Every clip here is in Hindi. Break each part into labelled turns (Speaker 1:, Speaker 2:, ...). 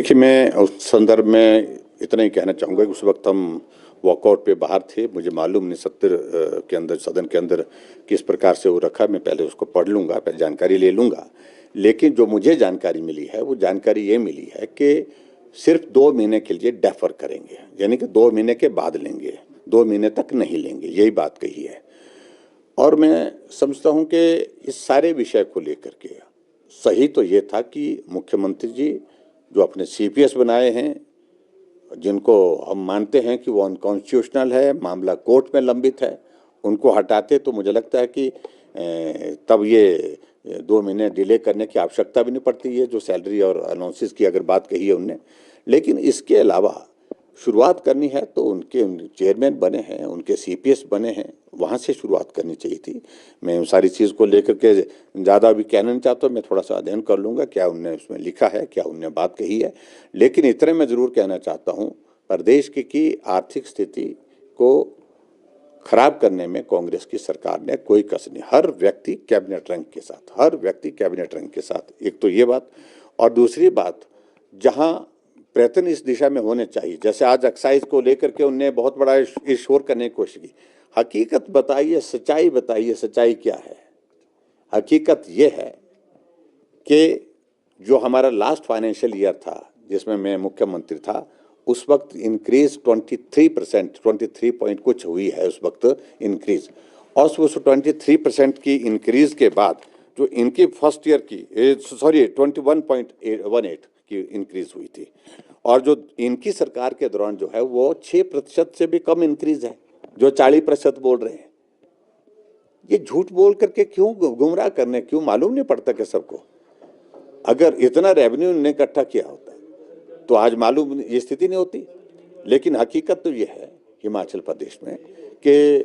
Speaker 1: देखिए, मैं उस संदर्भ में इतना ही कहना चाहूँगा कि उस वक्त हम वॉकआउट पे बाहर थे। मुझे मालूम नहीं सत्र के अंदर, सदन के अंदर किस प्रकार से वो रखा। मैं पहले उसको पढ़ लूँगा, पहले जानकारी ले लूँगा। लेकिन जो मुझे जानकारी मिली है वो जानकारी ये मिली है कि सिर्फ 2 महीने के लिए डेफर करेंगे, यानी कि 2 महीने के बाद लेंगे, 2 महीने तक नहीं लेंगे, यही बात कही है। और मैं समझता हूँ कि इस सारे विषय को लेकर के सही तो ये था कि मुख्यमंत्री जी जो अपने सीपीएस बनाए हैं, जिनको हम मानते हैं कि वो अनकॉन्स्टिट्यूशनल है, मामला कोर्ट में लंबित है, उनको हटाते तो मुझे लगता है कि तब ये 2 महीने डिले करने की आवश्यकता भी नहीं पड़ती है, जो सैलरी और अलाउंसेस की अगर बात कही है उनने। लेकिन इसके अलावा शुरुआत करनी है तो उनके चेयरमैन बने हैं, उनके सीपीएस बने हैं, वहाँ से शुरुआत करनी चाहिए थी। मैं उन सारी चीज़ को लेकर के ज़्यादा भी कहना नहीं चाहता, मैं थोड़ा सा अध्ययन कर लूँगा क्या उनने उसमें लिखा है, क्या उनने बात कही है। लेकिन इतने मैं ज़रूर कहना चाहता हूँ, प्रदेश की आर्थिक स्थिति को खराब करने में कांग्रेस की सरकार ने कोई कसर नहीं। हर व्यक्ति कैबिनेट रैंक के साथ, हर व्यक्ति कैबिनेट रैंक के साथ, एक तो ये बात। और दूसरी बात, जहाँ प्रयत्न इस दिशा में होने चाहिए, जैसे आज एक्साइज को लेकर के उनने बहुत बड़ा शोर करने की कोशिश की। हकीकत बताइए, सच्चाई बताइए, सच्चाई क्या है? हकीकत ये है कि जो हमारा लास्ट फाइनेंशियल ईयर था जिसमें मैं मुख्यमंत्री था, उस वक्त इंक्रीज 23%, 23 पॉइंट कुछ हुई है उस वक्त इंक्रीज। और उस 23% की इंक्रीज के बाद जो इनकी फर्स्ट ईयर की 21.18 की इंक्रीज हुई थी, और जो इनकी सरकार के दौरान जो है वो 6% से भी कम इंक्रीज है, जो 40% बोल रहे हैं। ये झूठ बोल करके क्यों गुमराह करने, क्यों मालूम नहीं पड़ता कि सबको अगर इतना रेवेन्यू ने इकट्ठा किया होता तो आज मालूम ये स्थिति नहीं होती। लेकिन हकीकत तो ये है हिमाचल प्रदेश में कि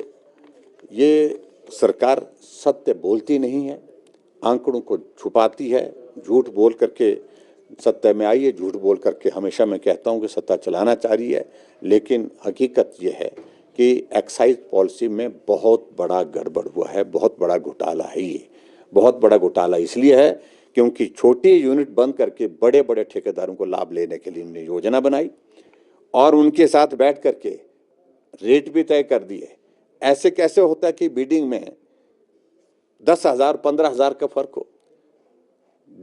Speaker 1: ये सरकार सत्य बोलती नहीं है, आंकड़ों को छुपाती है, झूठ बोल करके सत्ता में आई है, झूठ बोल करके हमेशा मैं कहता हूं कि सत्ता चलाना चाह रही है। लेकिन हकीकत ये है कि एक्साइज पॉलिसी में बहुत बड़ा गड़बड़ हुआ है, बहुत बड़ा घोटाला है। ये बहुत बड़ा घोटाला इसलिए है क्योंकि छोटी यूनिट बंद करके बड़े बड़े ठेकेदारों को लाभ लेने के लिए इन्होंने योजना बनाई और उनके साथ बैठ करके रेट भी तय कर दिए। ऐसे कैसे होता है कि बिडिंग में 10,000 15,000 का फर्क हो?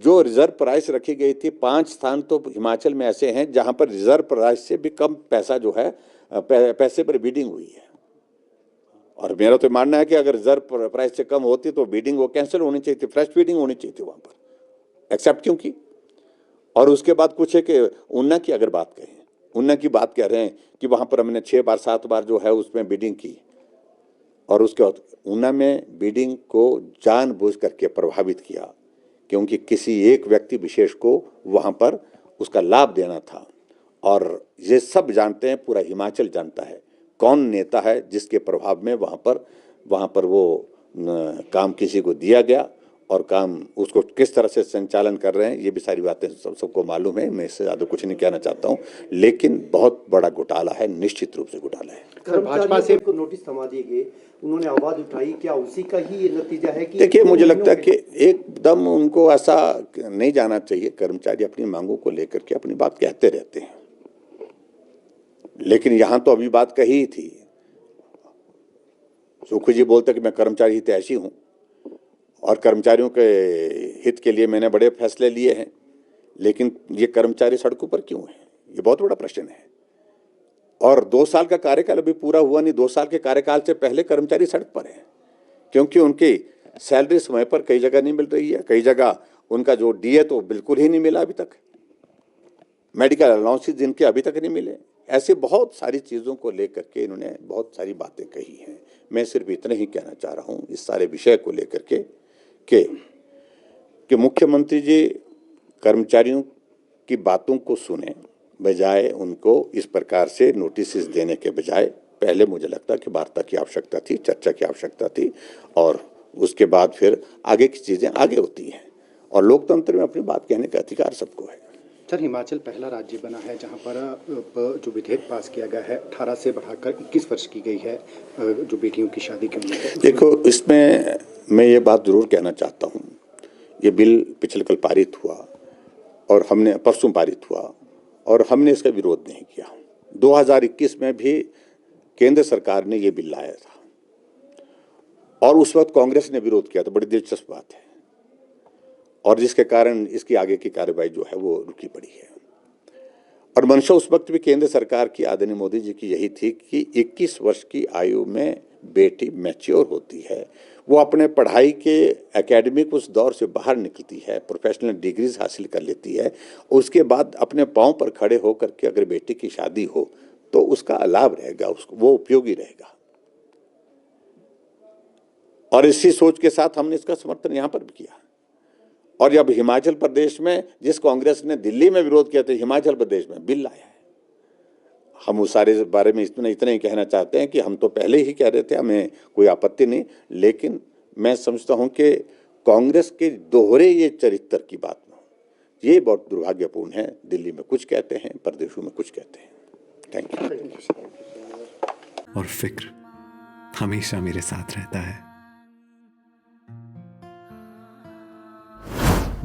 Speaker 1: जो रिजर्व प्राइस रखी गई थी, 5 स्थान तो हिमाचल में ऐसे हैं जहां पर रिजर्व प्राइस से भी कम पैसा जो है पैसे पर बिडिंग हुई है। और मेरा तो मानना है कि अगर रिजर्व प्राइस से कम होती तो बिडिंग वो कैंसिल होनी चाहिए थी, फ्रेश बिडिंग होनी चाहिए थी वहां पर। एक्सेप्ट क्यों की? और उसके बाद कुछ है कि ऊना की अगर बात करें, ऊना की बात कह रहे हैं कि वहां पर हमने 6 बार 7 बार जो है उसमें बिडिंग की, और उसके बाद ऊना में बिडिंग को जानबूझ करके प्रभावित किया क्योंकि किसी एक व्यक्ति विशेष को वहां पर उसका लाभ देना था। और ये सब जानते हैं, पूरा हिमाचल जानता है कौन नेता है जिसके प्रभाव में वहां पर वो काम किसी को दिया गया और काम उसको किस तरह से संचालन कर रहे हैं, ये भी सारी बातें सबको मालूम है। मैं इससे ज़्यादा कुछ नहीं कहना चाहता हूँ, लेकिन बहुत बड़ा घोटाला है, निश्चित रूप से घोटाला है।
Speaker 2: भाजपा से को नोटिस थमा दिए गए, उन्होंने आवाज उठाई, क्या उसी का ही नतीजा है कि?
Speaker 1: देखिए, मुझे लगता है कि एकदम उनको ऐसा नहीं जाना चाहिए। कर्मचारी अपनी मांगों को लेकर के अपनी बात कहते रहते हैं, लेकिन यहां तो अभी बात कही ही थी। सुखू जी बोलते कि मैं कर्मचारी हितैषी हूं और कर्मचारियों के हित के लिए मैंने बड़े फैसले लिए हैं, लेकिन ये कर्मचारी सड़कों पर क्यों है? ये बहुत बड़ा प्रश्न है। और 2 साल का कार्यकाल अभी पूरा हुआ नहीं, 2 साल के कार्यकाल से पहले कर्मचारी सड़क पर है क्योंकि उनकी सैलरी समय पर कई जगह नहीं मिल रही है, कई जगह उनका जो डीए तो बिल्कुल ही नहीं मिला अभी तक, मेडिकल अलाउंसेस जिनके अभी तक नहीं मिले। ऐसे बहुत सारी चीज़ों को लेकर के इन्होंने बहुत सारी बातें कही हैं। मैं सिर्फ इतना ही कहना चाह रहा हूँ इस सारे विषय को लेकर के कि मुख्यमंत्री जी कर्मचारियों की बातों को सुने, बजाय उनको इस प्रकार से नोटिस देने के बजाय पहले मुझे लगता कि वार्ता की आवश्यकता थी, चर्चा की आवश्यकता थी, और उसके बाद फिर आगे की चीज़ें आगे होती हैं। और लोकतंत्र में अपनी बात कहने का अधिकार सबको है।
Speaker 2: सर, हिमाचल पहला राज्य बना है जहां पर जो विधेयक पास किया गया है 18 से बढ़ाकर 21 वर्ष की गई है जो बेटियों की शादी की उम्र।
Speaker 1: देखो, इसमें मैं ये बात जरूर कहना चाहता हूँ, ये बिल पिछले कल पारित हुआ और हमने परसों पारित हुआ और हमने इसका विरोध नहीं किया। 2021 में भी केंद्र सरकार ने ये बिल लाया था और उस वक्त कांग्रेस ने विरोध किया था। बड़ी दिलचस्प बात है, और जिसके कारण इसकी आगे की कार्रवाई जो है वो रुकी पड़ी है। और मंशा उस वक्त भी केंद्र सरकार की, आदरणीय मोदी जी की, यही थी कि 21 वर्ष की आयु में बेटी मैच्योर होती है, वो अपने पढ़ाई के एकेडमिक उस दौर से बाहर निकलती है, प्रोफेशनल डिग्रीज हासिल कर लेती है, उसके बाद अपने पांव पर खड़े होकर के अगर बेटी की शादी हो तो उसका लाभ रहेगा, उसको वो उपयोगी रहेगा। और इसी सोच के साथ हमने इसका समर्थन यहां पर भी किया। और जब हिमाचल प्रदेश में, जिस कांग्रेस ने दिल्ली में विरोध किया था, हिमाचल प्रदेश में बिल लाया है। हम उस सारे बारे में इतना ही कहना चाहते हैं कि हम तो पहले ही कह रहे थे, हमें कोई आपत्ति नहीं, लेकिन मैं समझता हूं कि कांग्रेस के दोहरे ये चरित्र की बात में ये बहुत दुर्भाग्यपूर्ण है। दिल्ली में कुछ कहते हैं, प्रदेशों में कुछ कहते हैं। Thank you.
Speaker 3: और फिक्र हमेशा मेरे साथ रहता है।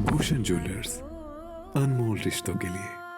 Speaker 3: भूषण ज्वेलर्स, अनमोल रिश्तों के लिए।